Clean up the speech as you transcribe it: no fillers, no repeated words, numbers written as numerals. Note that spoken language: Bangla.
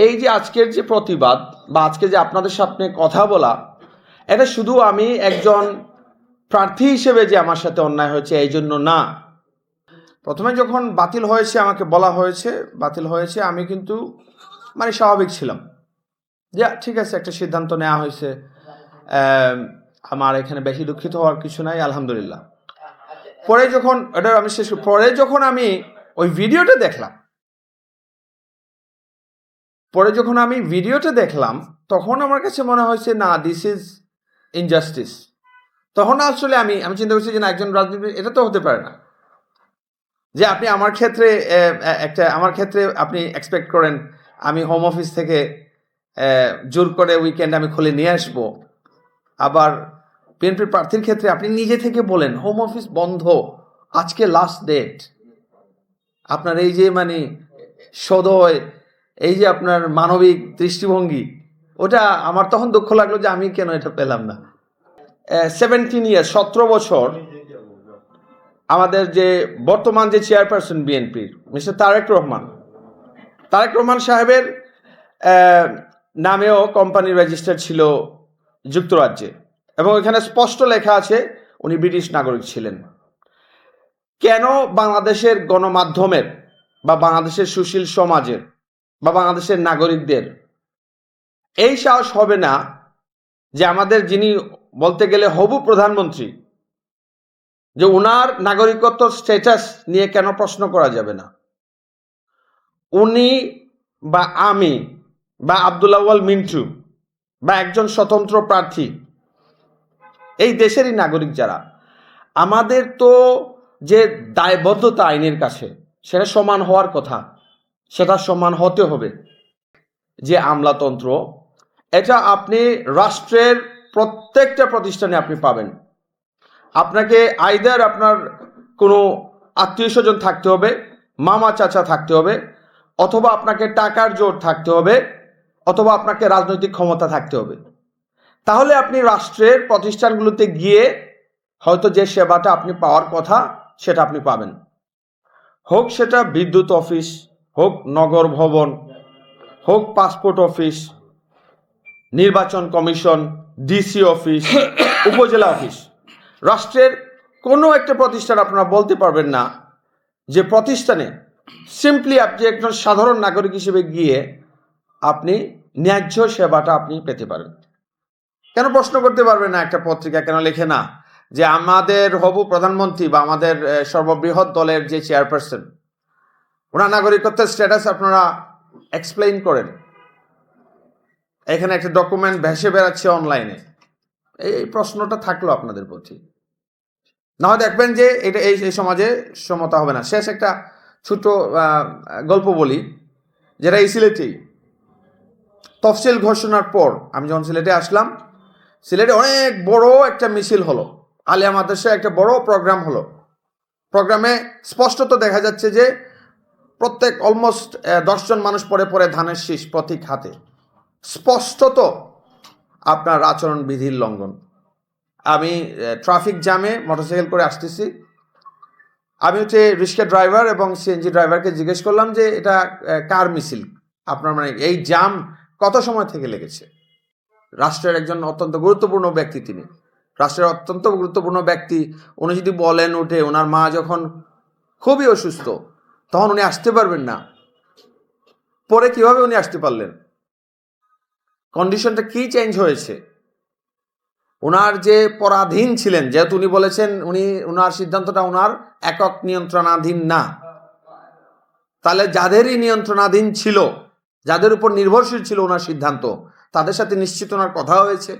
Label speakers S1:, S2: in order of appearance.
S1: এই যে আজকের যে প্রতিবাদ বা আজকে যে আপনাদের সামনে কথা বলা, এটা শুধু আমি একজন প্রার্থী হিসেবে যে আমার সাথে অন্যায় হয়েছে এই জন্য না। প্রথমে যখন বাতিল হয়েছে, আমাকে বলা হয়েছে বাতিল হয়েছে, আমি কিন্তু মানে স্বাভাবিক ছিলাম যে ঠিক আছে, একটা সিদ্ধান্ত নেওয়া হয়েছে, আমার এখানে বেশি দুঃখিত হওয়ার কিছু নাই, আলহামদুলিল্লাহ। পরে যখন আমি ওই ভিডিওটা দেখলাম, তখন আমার কাছে মনে হয়েছে না, দিস ইজ ইনজাস্টিস। তখন আসলে আমি চিন্তা করছি যে না, একজন রাজনীতিবিদ এটা তো হতে পারে না যে আপনি আমার ক্ষেত্রে আপনি এক্সপেক্ট করেন আমি হোম অফিস থেকে জোর করে উইকেন্ড আমি খুলে নিয়ে আসবো। আবার বিএনপি প্রার্থীর ক্ষেত্রে আপনি নিজে থেকে বলেন হোম অফিস বন্ধ, আজকে লাস্ট ডেট। আপনার এই যে মানে সদয়, এই যে আপনার মানবিক দৃষ্টিভঙ্গি, ওটা আমার তখন দুঃখ লাগলো যে আমি কেন এটা পেলাম না। 17 ইয়ার 17 বছর আমাদের যে বর্তমান যে চেয়ারপারসন বিএনপির মিস্টার তারেক রহমান সাহেবের নামেও কোম্পানি রেজিস্টার ছিল যুক্তরাজ্যে, এবং এখানে স্পষ্ট লেখা আছে উনি ব্রিটিশ নাগরিক ছিলেন। কেন বাংলাদেশের গণমাধ্যমের বা বাংলাদেশের সুশীল সমাজের বা বাংলাদেশের নাগরিকদের এই সাহস হবে না যে আমাদের যিনি বলতে গেলে হবু প্রধানমন্ত্রী, যে উনার নাগরিকত্ব স্ট্যাটাস নিয়ে কেন প্রশ্ন করা যাবে না? উনি বা আমি বা আব্দুল আউয়াল মিন্টু বা একজন স্বতন্ত্র প্রার্থী, এই দেশেরই নাগরিক যারা, আমাদের তো যে দায়বদ্ধতা আইনের কাছে, সেটা সমান হওয়ার কথা, সেটা সমান হতে হবে। যে আমলাতন্ত্র, এটা আপনি রাষ্ট্রের প্রত্যেকটা প্রতিষ্ঠানে আপনি পাবেন। আপনাকে আইদার আপনার কোনো আত্মীয় স্বজন থাকতে হবে, মামা চাচা থাকতে হবে, অথবা আপনাকে টাকার জোর থাকতে হবে, অথবা আপনাকে রাজনৈতিক ক্ষমতা থাকতে হবে। তাহলে আপনি রাষ্ট্রের প্রতিষ্ঠানগুলোতে গিয়ে হয়তো যে সেবাটা আপনি পাওয়ার কথা সেটা আপনি পাবেন। হোক সেটা বিদ্যুৎ অফিস, হোক নগর ভবন, হোক পাসপোর্ট অফিস, নির্বাচন কমিশন, ডিসি অফিস, উপজেলা অফিস। রাষ্ট্রের কোনো একটা প্রতিষ্ঠান আপনারা বলতে পারবেন না যে প্রতিষ্ঠানে সিম্পলি আপনি একজন সাধারণ নাগরিক হিসেবে গিয়ে আপনি ন্যায্য সেবাটা আপনি পেতে পারেন। কেন প্রশ্ন করতে পারবেন না? একটা পত্রিকা কেন লেখে না যে আমাদের হবু প্রধানমন্ত্রী বা আমাদের সর্ববৃহৎ দলের যে চেয়ারপারসন, ওনার নাগরিকত্বের স্ট্যাটাস আপনারা এক্সপ্লেইন করেন। এখানে একটা ডকুমেন্ট ভেসে বেড়াচ্ছে অনলাইনে। এই প্রশ্নটা থাকলো আপনাদের প্রতি। না হয় দেখবেন যে এটা এই সমাজে সমতা হবে না। শেষ একটা ছোট গল্প বলি, যেটা এই সিলেটেই। তফসিল ঘোষণার পর আমি যখন সিলেটে আসলাম, সিলেটে অনেক বড় একটা মিছিল হলো, আলিয়া মাদ্রাসায় একটা বড় প্রোগ্রাম হলো। প্রোগ্রামে স্পষ্টত দেখা যাচ্ছে যে প্রত্যেক অলমোস্ট 10 জন মানুষ পরে ধানের শীষ প্রতীক হাতে, স্পষ্টত আপনার আচরণবিধির লঙ্ঘন। আমি ট্রাফিক জ্যামে মোটরসাইকেল করে আসতেছি, আমি হচ্ছে রিক্সা ড্রাইভার এবং সিএনজি ড্রাইভারকে জিজ্ঞেস করলাম যে এটা কার মিছিল, আপনার মানে এই জ্যাম কত সময় থেকে লেগেছে? রাষ্ট্রের একজন অত্যন্ত গুরুত্বপূর্ণ ব্যক্তি, তিনি রাষ্ট্রের অত্যন্ত গুরুত্বপূর্ণ ব্যক্তি, উনি যদি বলেন উঠে ওনার মা যখন খুবই অসুস্থ, তখন উনি আসতে পারবেন না। পরে কিভাবে উনি আসতে পারলেন? কন্ডিশনটা কি চেঞ্জ হয়েছে? ওনার যে পরাধীন ছিলেন, যেহেতু উনি বলেছেন ওনার সিদ্ধান্তটা ওনার একক নিয়ন্ত্রণাধীন না, তাহলে যাদেরই নিয়ন্ত্রণাধীন ছিল, যাদের উপর নির্ভরশীল ছিল ওনার সিদ্ধান্ত, তাদের সাথে নিশ্চিত ওনার কথা হয়েছে।